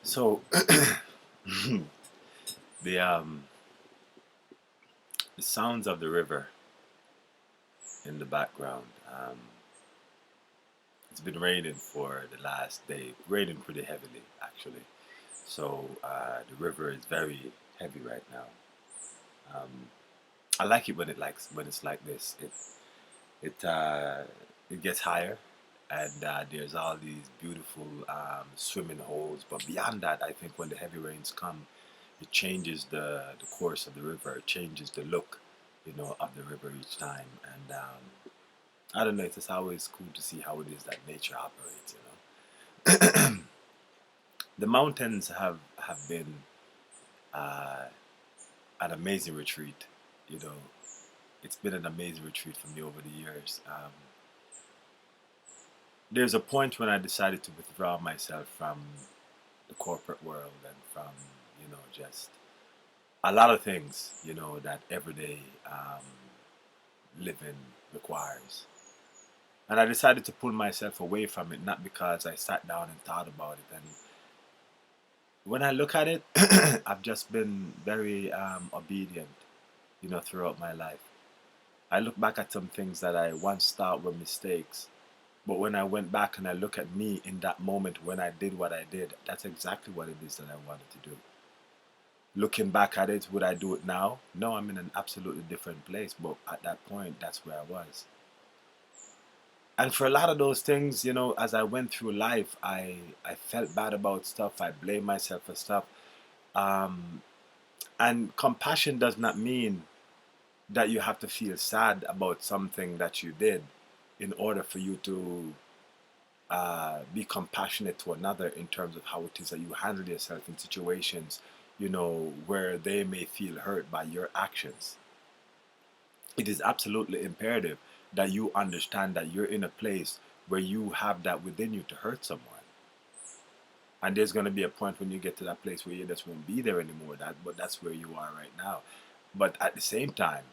So the the sounds of the river in the background. It's been raining for the last day, raining pretty heavily actually. So the river is very heavy right now. Um, I like it when it's like this. It it gets higher, and there's all these beautiful swimming holes. But beyond that, I think when the heavy rains come, it changes the course of the river. It changes the look, of the river each time. And I don't know. It's just always cool to see how it is that nature operates. The mountains have been uh, an amazing retreat. You know, it's been an amazing retreat for me over the years. There's a point when I decided to withdraw myself from the corporate world and from just a lot of things that everyday living requires. And I decided to pull myself away from it, not because I sat down and thought about it. And when I look at it, I've just been very obedient, throughout my life. I look back at some things that I once thought were mistakes, but when I went back and I look at me in that moment when I did what I did, that's exactly what it is that I wanted to do. Looking back at it, would I do it now? No, I'm in an absolutely different place, but at that point, that's where I was. And for a lot of those things, as I went through life, I felt bad about stuff. I blamed myself for stuff. Um, and compassion does not mean that you have to feel sad about something that you did in order for you to be compassionate to another in terms of how it is that you handle yourself in situations, where they may feel hurt by your actions. It is absolutely imperative that you understand that you're in a place where you have that within you to hurt someone. And there's going to be a point when you get to that place where you just won't be there anymore. But that's where you are right now. But at the same time,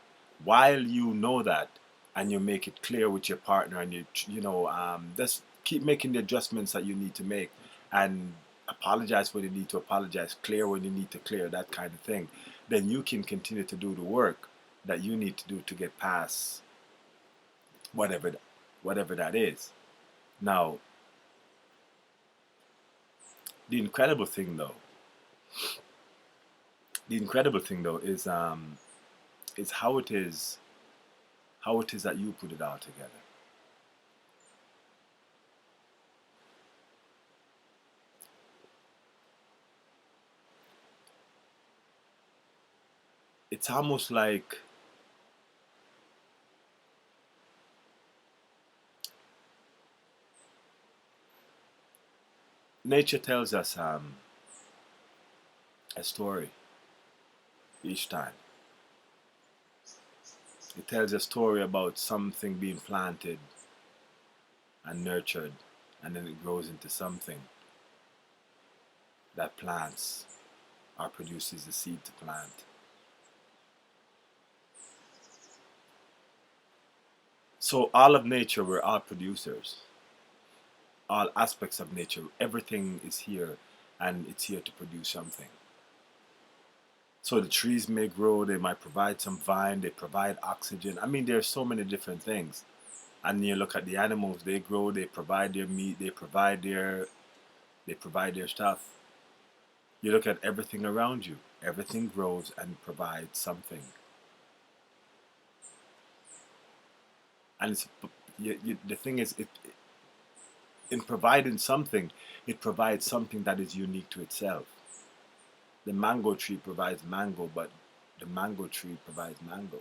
while you know that, and you make it clear with your partner, and just keep making the adjustments that you need to make, and apologize when you need to apologize, clear when you need to clear, that kind of thing, then you can continue to do the work that you need to do to get past whatever whatever that is. Now, the incredible thing though, is how it is that you put it all together. It's almost like nature tells us a story each time. It tells a story about something being planted and nurtured, and then it grows into something that plants or produces the seed to plant. So all of nature, we're all producers. All aspects of nature, everything is here, and it's here to produce something. So the trees may grow, they might provide some vine, they provide oxygen. I mean, there's so many different things. And you look at the animals, they grow, they provide their meat, they provide their stuff. You look at everything around you, everything grows and provides something. And the thing is, in providing something, it provides something that is unique to itself. The mango tree provides mango, but the mango tree provides mango.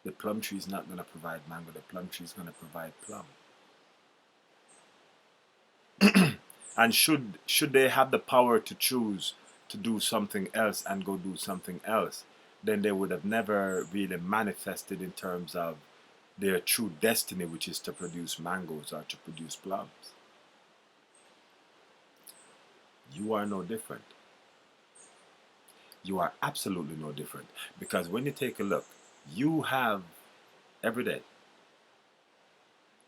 The plum tree is not going to provide mango. The plum tree is going to provide plum. And should they have the power to choose to do something else and go do something else, then they would have never really manifested in terms of their true destiny, which is to produce mangoes or to produce plums. You are no different. You are absolutely no different. Because when you take a look, you have every day,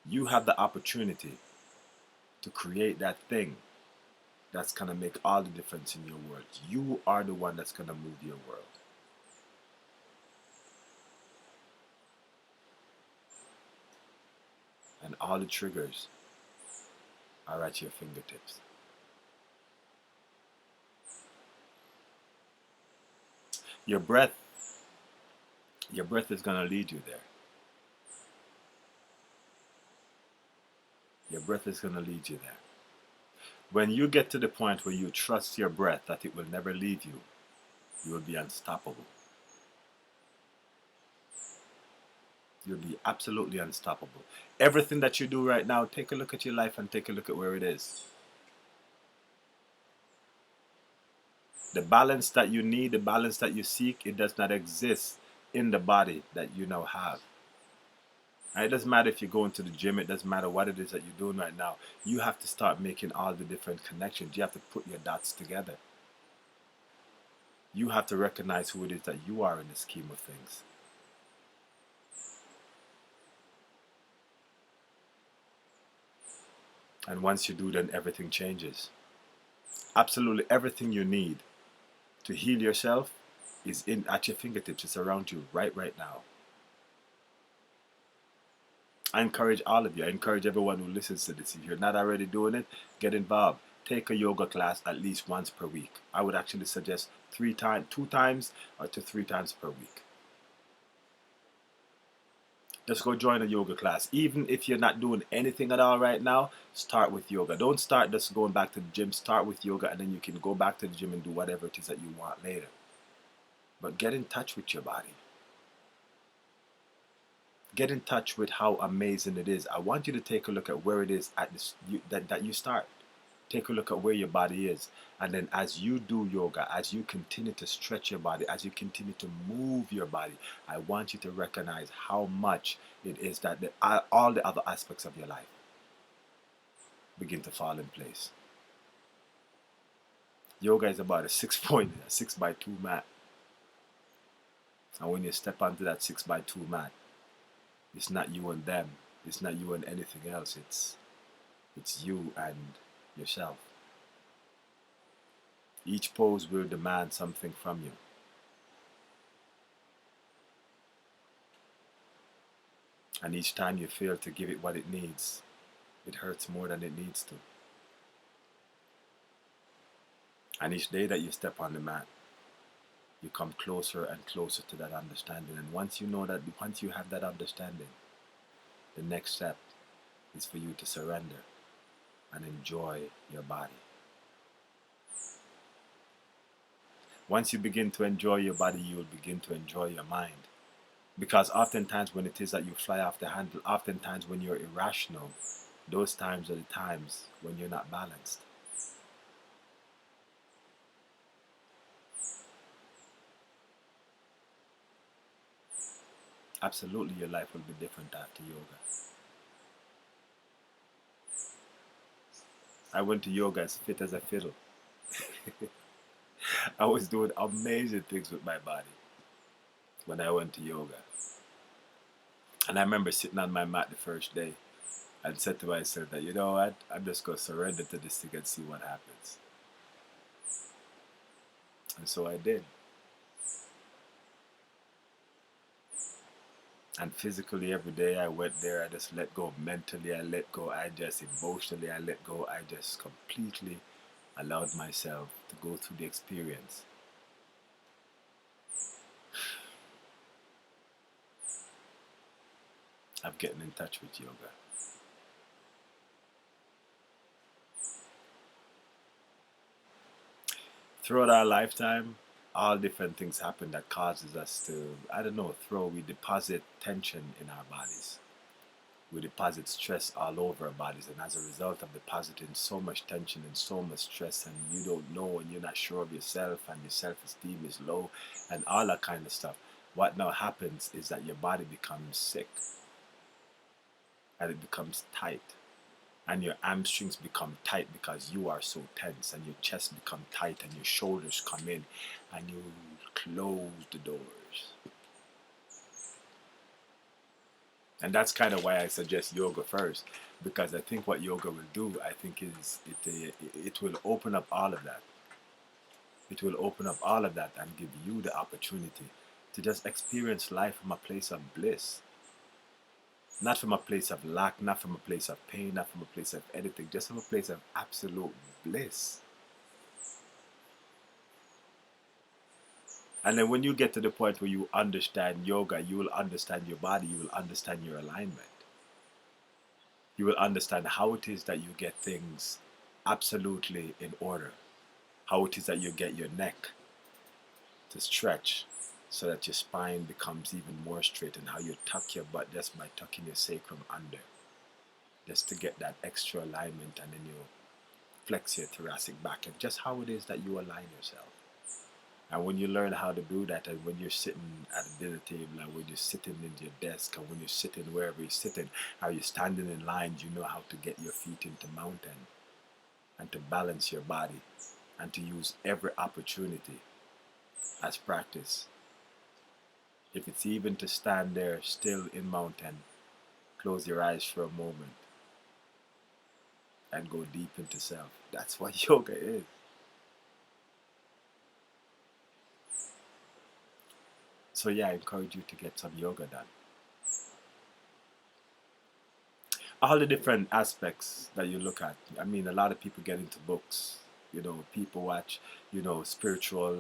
you have the opportunity to create that thing that's going to make all the difference in your world. You are the one that's going to move your world. And all the triggers are at your fingertips. Your breath is going to lead you there. Your breath is going to lead you there. When you get to the point where you trust your breath that it will never leave you, you will be unstoppable. You'll be absolutely unstoppable. Everything that you do right now, take a look at your life and take a look at where it is. The balance that you need, the balance that you seek, it does not exist in the body that you now have. And it doesn't matter if you're going to the gym, it doesn't matter what it is that you're doing right now. You have to start making all the different connections. You have to put your dots together. You have to recognize who it is that you are in the scheme of things. And once you do, then everything changes. Absolutely everything you need to heal yourself is at your fingertips. It's around you right now. I encourage all of you. I encourage everyone who listens to this. If you're not already doing it, get involved. Take a yoga class at least once per week. I would actually suggest 2 times or to 3 times per week. Just go join a yoga class. Even if you're not doing anything at all right now, start with yoga. Don't start just going back to the gym. Start with yoga, and then you can go back to the gym and do whatever it is that you want later. But get in touch with your body. Get in touch with how amazing it is. I want you to take a look at where it is at this, that you start. Take a look at where your body is. And then as you do yoga, as you continue to stretch your body, as you continue to move your body, I want you to recognize how much it is that all the other aspects of your life begin to fall in place. Yoga is about a 6x2 mat. And when you step onto that 6x2 mat, it's not you and them. It's not you and anything else. It's you and yourself. Each pose will demand something from you. And each time you fail to give it what it needs, it hurts more than it needs to. And each day that you step on the mat, you come closer and closer to that understanding. And once you have that understanding, the next step is for you to surrender and enjoy your body. Once you begin to enjoy your body, you will begin to enjoy your mind. Because oftentimes when it is that you fly off the handle, oftentimes when you're irrational, those times are the times when you're not balanced. Absolutely, your life will be different after yoga. I went to yoga as fit as a fiddle. I was doing amazing things with my body when I went to yoga. And I remember sitting on my mat the first day and said to myself that, you know what, I'm just going to surrender to this thing and see what happens. And so I did. And physically every day I went there, I just let go. Mentally I let go. I just emotionally I let go. I just completely allowed myself to go through the experience. Of getting in touch with yoga. Throughout our lifetime, all different things happen that causes us to, we deposit tension in our bodies. We deposit stress all over our bodies, and as a result of depositing so much tension and so much stress, and you don't know and you're not sure of yourself, and your self-esteem is low, and all that kind of stuff, what now happens is that your body becomes sick, and it becomes tight, and your hamstrings become tight because you are so tense, and your chest become tight, and your shoulders come in, and you close the doors. And that's kind of why I suggest yoga first, because I think what yoga will do, I think is it will open up all of that. It will open up all of that and give you the opportunity to just experience life from a place of bliss, not from a place of lack, not from a place of pain, not from a place of anything, just from a place of absolute bliss. And then when you get to the point where you understand yoga, you will understand your body, you will understand your alignment. You will understand how it is that you get things absolutely in order. How it is that you get your neck to stretch so that your spine becomes even more straight, and how you tuck your butt just by tucking your sacrum under, just to get that extra alignment, and then you flex your thoracic back, and just how it is that you align yourself. And when you learn how to do that, and when you're sitting at a dinner table, and when you're sitting in your desk, and when you're sitting wherever you're sitting, how you're standing in lines, you know how to get your feet into mountain, and to balance your body, and to use every opportunity as practice. If it's even to stand there still in mountain, close your eyes for a moment, and go deep into self. That's what yoga is. So yeah, I encourage you to get some yoga done. All the different aspects that you look at. I mean, a lot of people get into books. You know, people watch, spiritual,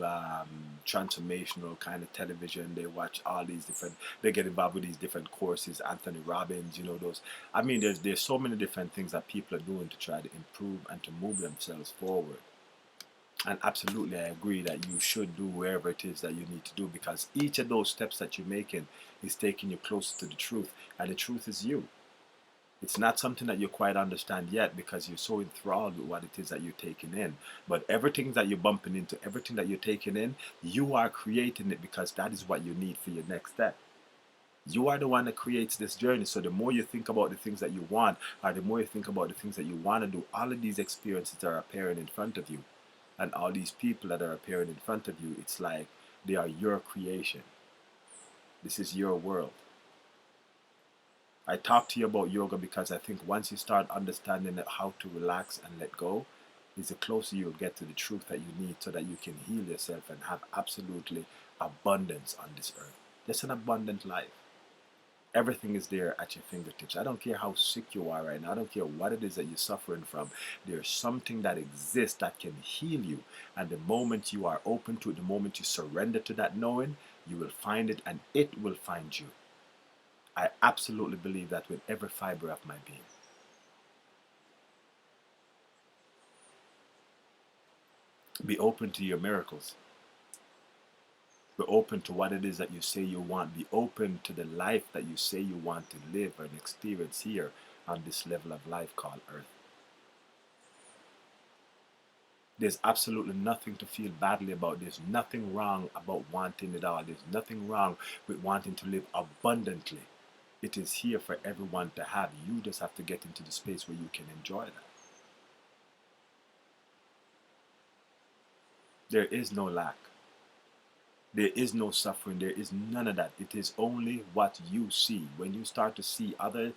transformational kind of television. They watch all these different. They get involved with these different courses. Anthony Robbins, those. I mean, there's so many different things that people are doing to try to improve and to move themselves forward. And absolutely, I agree that you should do wherever it is that you need to do, because each of those steps that you're making is taking you closer to the truth, and the truth is you. It's not something that you quite understand yet because you're so enthralled with what it is that you're taking in. But everything that you're bumping into, everything that you're taking in, you are creating it, because that is what you need for your next step. You are the one that creates this journey. So the more you think about the things that you want, or the more you think about the things that you want to do, all of these experiences are appearing in front of you. And all these people that are appearing in front of you, it's like they are your creation. This is your world. I talk to you about yoga because I think once you start understanding how to relax and let go, is the closer you'll get to the truth that you need, so that you can heal yourself and have absolutely abundance on this earth. Just an abundant life. Everything is there at your fingertips. I don't care how sick you are right now. I don't care what it is that you're suffering from. There's something that exists that can heal you. And the moment you are open to it, the moment you surrender to that knowing, you will find it, and it will find you. I absolutely believe that with every fiber of my being. Be open to your miracles. Be open to what it is that you say you want. Be open to the life that you say you want to live and experience here on this level of life called Earth. There's absolutely nothing to feel badly about. There's nothing wrong about wanting it all. There's nothing wrong with wanting to live abundantly. It is here for everyone to have. You just have to get into the space where you can enjoy that. There is no lack. There is no suffering. There is none of that. It is only what you see. When you start to see other,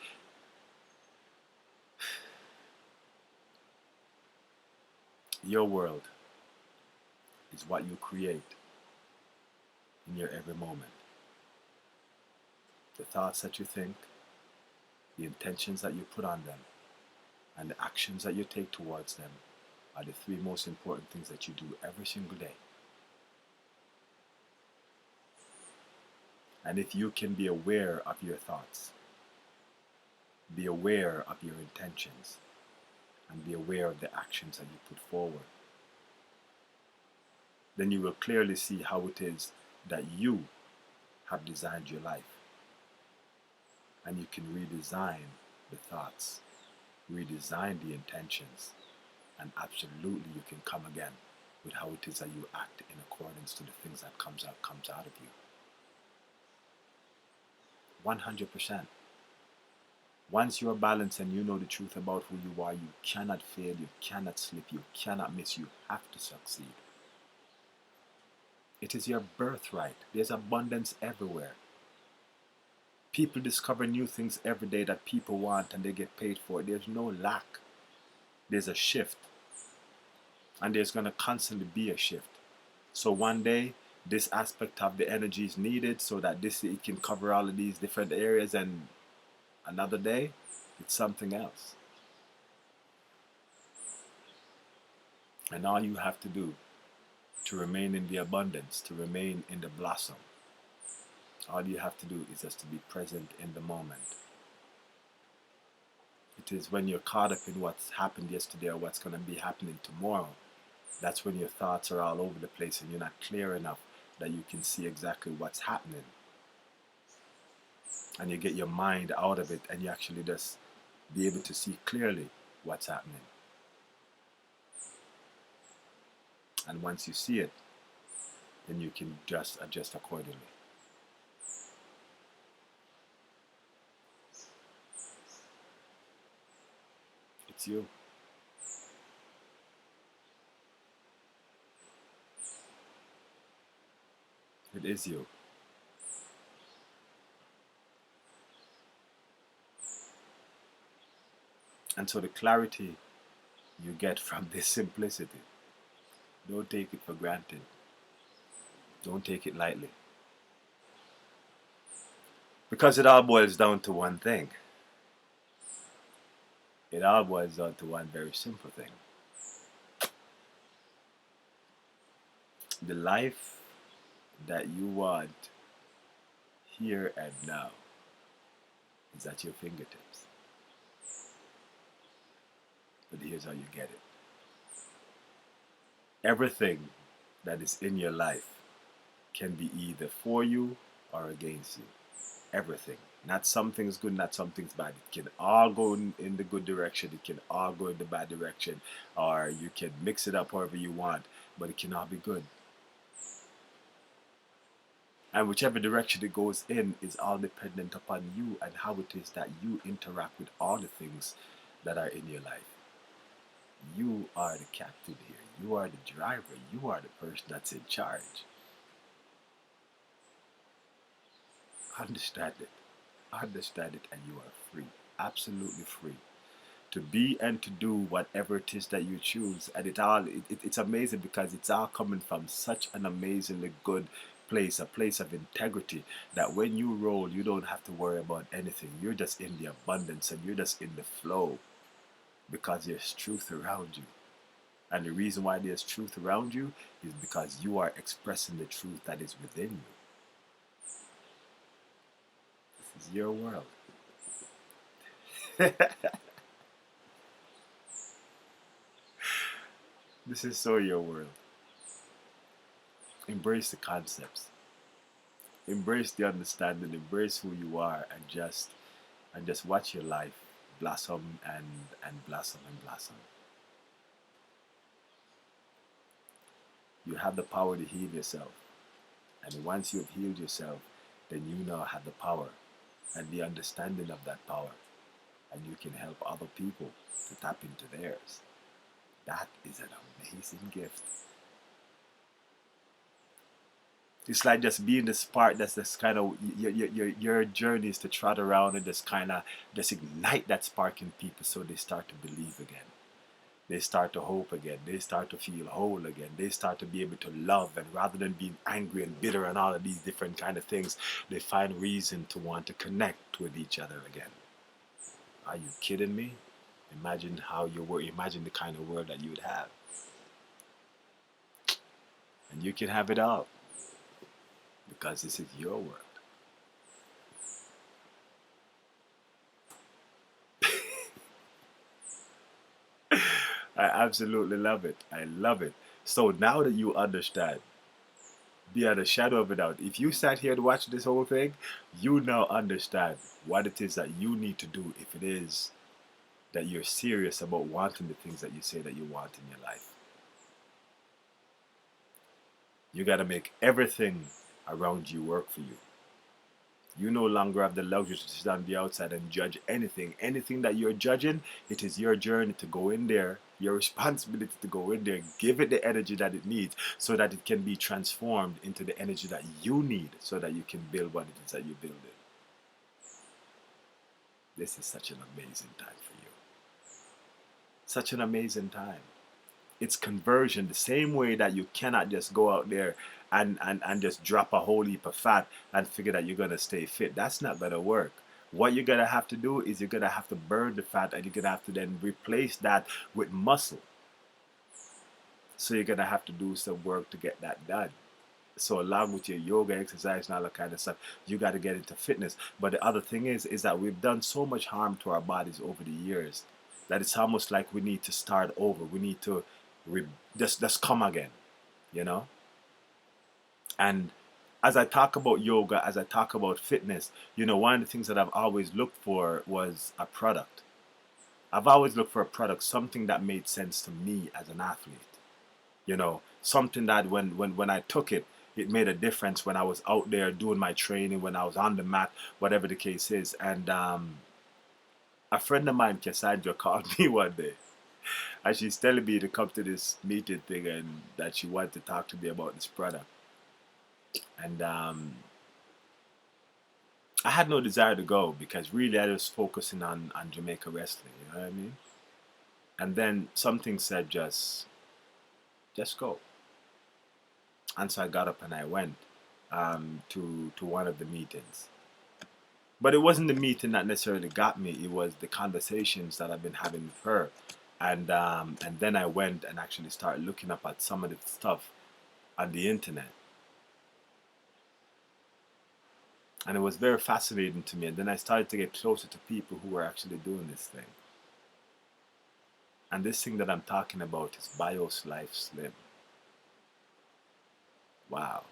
your world is what you create in your every moment. The thoughts that you think, the intentions that you put on them, and the actions that you take towards them are the three most important things that you do every single day. And if you can be aware of your thoughts, be aware of your intentions, and be aware of the actions that you put forward, then you will clearly see how it is that you have designed your life. And you can redesign the thoughts, redesign the intentions, and absolutely you can come again with how it is that you act in accordance to the things that comes out of you. 100%. Once you are balanced and you know the truth about who you are, you cannot fail, you cannot slip, you cannot miss, you have to succeed. It is your birthright. There's abundance everywhere. People discover new things every day that people want and they get paid for it. There's no lack. There's a shift. And there's going to constantly be a shift. So one day, this aspect of the energy is needed so that it can cover all of these different areas, and another day, it's something else. And all you have to do to remain in the abundance, to remain in the blossom, all you have to do is just to be present in the moment. It is when you're caught up in what's happened yesterday or what's going to be happening tomorrow, that's when your thoughts are all over the place and you're not clear enough that you can see exactly what's happening. And you get your mind out of it and you actually just be able to see clearly what's happening. And once you see it, then you can just adjust accordingly. It's you. It is you. And so the clarity you get from this simplicity, don't take it for granted. Don't take it lightly. Because it all boils down to one thing. It all boils down to one very simple thing. The life that you want here and now is at your fingertips. But here's how you get it. Everything that is in your life can be either for you or against you. Everything. Not some things good, not some things bad. It can all go in the good direction. It can all go in the bad direction. Or you can mix it up however you want. But it can all be good. And whichever direction it goes in is all dependent upon you and how it is that you interact with all the things that are in your life. You are the captain here. You are the driver. You are the person that's in charge. Understand it. Understand it, and you are free. Absolutely free. To be and to do whatever it is that you choose. And it's amazing because it's all coming from such an amazingly good place, a place of integrity, that when you roll, you don't have to worry about anything. You're just in the abundance and you're just in the flow because there's truth around you. And the reason why there's truth around you is because you are expressing the truth that is within you. This is your world. This is so your world. Embrace the concepts. Embrace the understanding. Embrace who you are, and just watch your life blossom and blossom and blossom. You have the power to heal yourself. And once you have healed yourself, then you now have the power and the understanding of that power. And you can help other people to tap into theirs. That is an amazing gift. It's like just being the spark that's just kind of, your journey is to trot around and just kind of just ignite that spark in people so they start to believe again. They start to hope again. They start to feel whole again. They start to be able to love, and rather than being angry and bitter and all of these different kind of things, they find reason to want to connect with each other again. Are you kidding me? Imagine how you were. Imagine the kind of world that you would have. And you can have it all. Because this is your world. I absolutely love it. I love it. So now that you understand, beyond a shadow of a doubt, if you sat here and watched this whole thing, you now understand what it is that you need to do if it is that you're serious about wanting the things that you say that you want in your life. You got to make everything around you work for you. You no longer have the luxury to sit on the outside and judge anything. Anything that you're judging, it is your journey to go in there, your responsibility to go in there, give it the energy that it needs so that it can be transformed into the energy that you need so that you can build what it is that you're building. This is such an amazing time for you. Such an amazing time. It's conversion the same way that you cannot just go out there and just drop a whole heap of fat and figure that you're going to stay fit. That's not going to work. What you're going to have to do is you're going to have to burn the fat, and you're going to have to then replace that with muscle. So you're going to have to do some work to get that done. So along with your yoga, exercise, and all that kind of stuff, you got to get into fitness. But the other thing is that we've done so much harm to our bodies over the years that it's almost like we need to start over. We need to just come again, you know. And as I talk about yoga, as I talk about fitness, one of the things that I've always looked for was a product. I've always looked for a product, something that made sense to me as an athlete. Something that when I took it, it made a difference when I was out there doing my training, when I was on the mat, whatever the case is. And a friend of mine, Cassandra, called me one day, and she's telling me to come to this meeting thing, and that she wanted to talk to me about this product. And I had no desire to go, because really I was focusing on Jamaica wrestling, you know what I mean? And then something said, just go. And so I got up and I went to one of the meetings. But it wasn't the meeting that necessarily got me. It was the conversations that I've been having with her. And then I went and actually started looking up at some of the stuff on the internet. And it was very fascinating to me. And then I started to get closer to people who were actually doing this thing. And this thing that I'm talking about is BIOS Life Slim. Wow.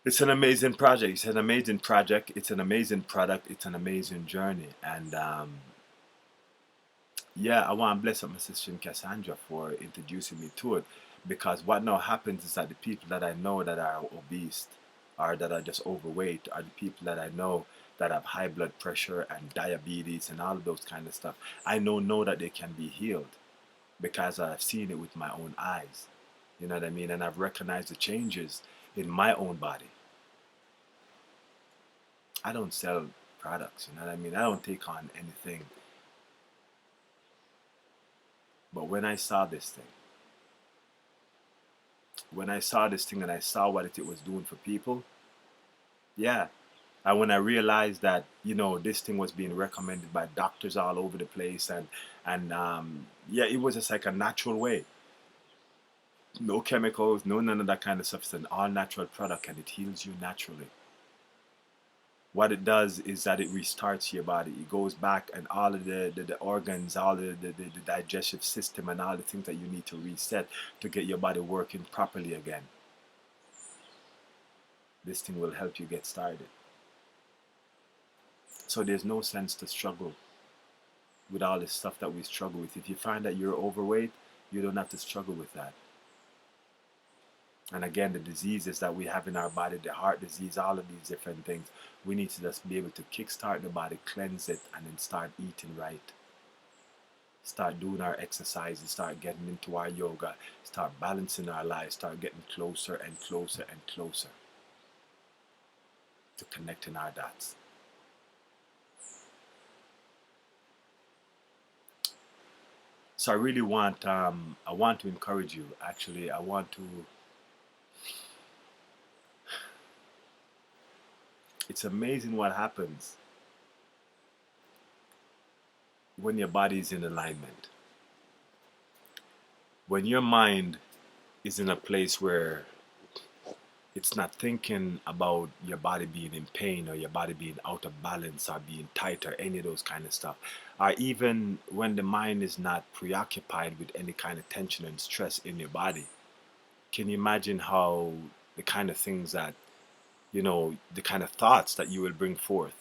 It's an amazing project. It's an amazing project. It's an amazing product. It's an amazing journey. And yeah, I want to bless up my sister Cassandra for introducing me to it. Because what now happens is that the people that I know that are obese, or that are just overweight, are the people that I know that have high blood pressure and diabetes and all of those kind of stuff. I know that they can be healed, because I've seen it with my own eyes. You know what I mean? And I've recognized the changes in my own body. I don't sell products, you know what I mean? I don't take on anything. But when I saw this thing, and I saw what it was doing for people, yeah. And when I realized that, this thing was being recommended by doctors all over the place, and yeah, it was just like a natural way. No chemicals, no none of that kind of stuff. It's an all natural product, and it heals you naturally. What it does is that it restarts your body. It goes back, and all of the organs, all the digestive system, and all the things that you need to reset to get your body working properly again. This thing will help you get started. So there's no sense to struggle with all this stuff that we struggle with. If you find that you're overweight, you don't have to struggle with that. And again, the diseases that we have in our body, the heart disease, all of these different things, we need to just be able to kickstart the body, cleanse it, and then start eating right. Start doing our exercises, start getting into our yoga, start balancing our lives, start getting closer and closer and closer to connecting our dots. So I really want, I want to encourage you. Actually, I want to. It's amazing what happens when your body is in alignment. When your mind is in a place where it's not thinking about your body being in pain, or your body being out of balance, or being tight, or any of those kind of stuff. Or even when the mind is not preoccupied with any kind of tension and stress in your body. Can you imagine how the kind of things that, the kind of thoughts that you will bring forth?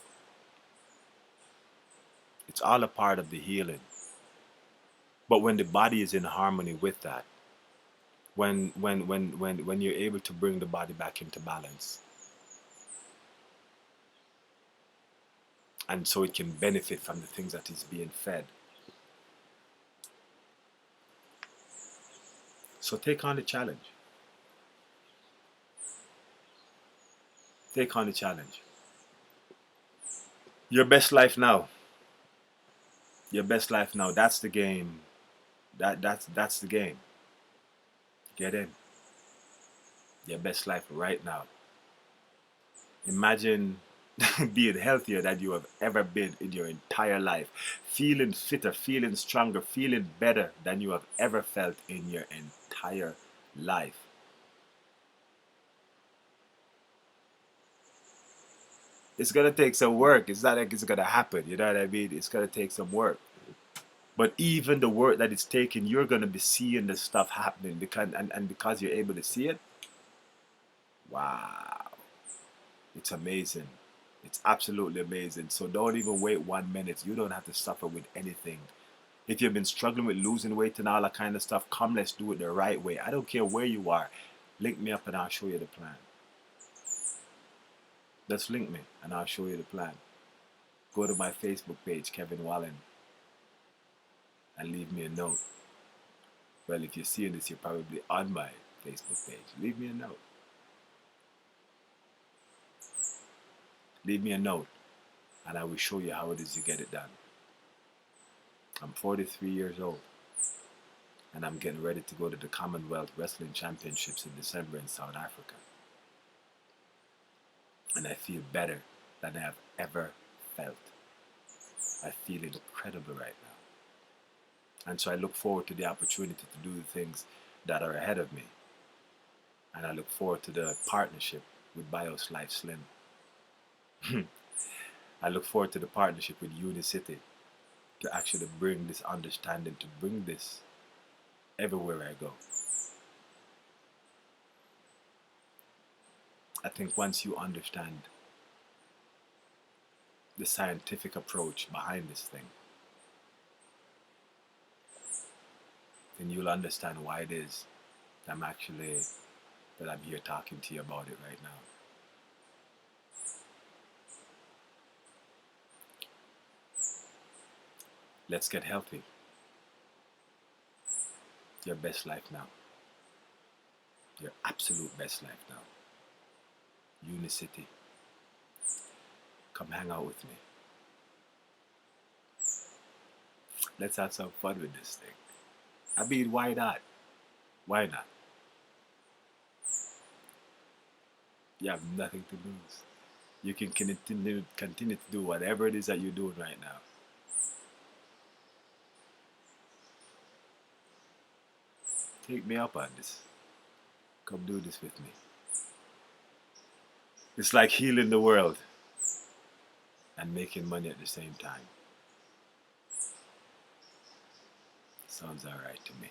It's all a part of the healing. But when the body is in harmony with that, when you're able to bring the body back into balance, and so it can benefit from the things that is being fed. So take on the challenge. Take on the challenge. Your best life now. Your best life now. That's the game. That's the game. Get in. Your best life right now. Imagine being healthier than you have ever been in your entire life. Feeling fitter, feeling stronger, feeling better than you have ever felt in your entire life. It's gonna take some work. It's not like it's gonna happen. You know what I mean? It's gonna take some work. But even the work that it's taking, you're gonna be seeing the stuff happening and because you're able to see it, wow. It's amazing. It's absolutely amazing. So don't even wait 1 minute. You don't have to suffer with anything. If you've been struggling with losing weight and all that kind of stuff, come, let's do it the right way. I don't care where you are. Link me up and I'll show you the plan. Just link me and I'll show you the plan. Go to my Facebook page, Kevin Wallen, and leave me a note. Well, if you're seeing this, you're probably on my Facebook page. Leave me a note. Leave me a note and I will show you how it is you get it done. I'm 43 years old and I'm getting ready to go to the Commonwealth Wrestling Championships in December in South Africa. And I feel better than I have ever felt. I feel incredible right now. And so I look forward to the opportunity to do the things that are ahead of me. And I look forward to the partnership with Bios Life Slim. I look forward to the partnership with Unicity to actually bring this understanding, to bring this everywhere I go. I think once you understand the scientific approach behind this thing, then you'll understand why it is that I'm here talking to you about it right now. Let's get healthy. Your best life now. Your absolute best life now. Unicity. Come hang out with me. Let's have some fun with this thing. I mean, why not? Why not? You have nothing to lose. You can continue to do whatever it is that you're doing right now. Take me up on this. Come do this with me. It's like healing the world and making money at the same time. Sounds alright to me.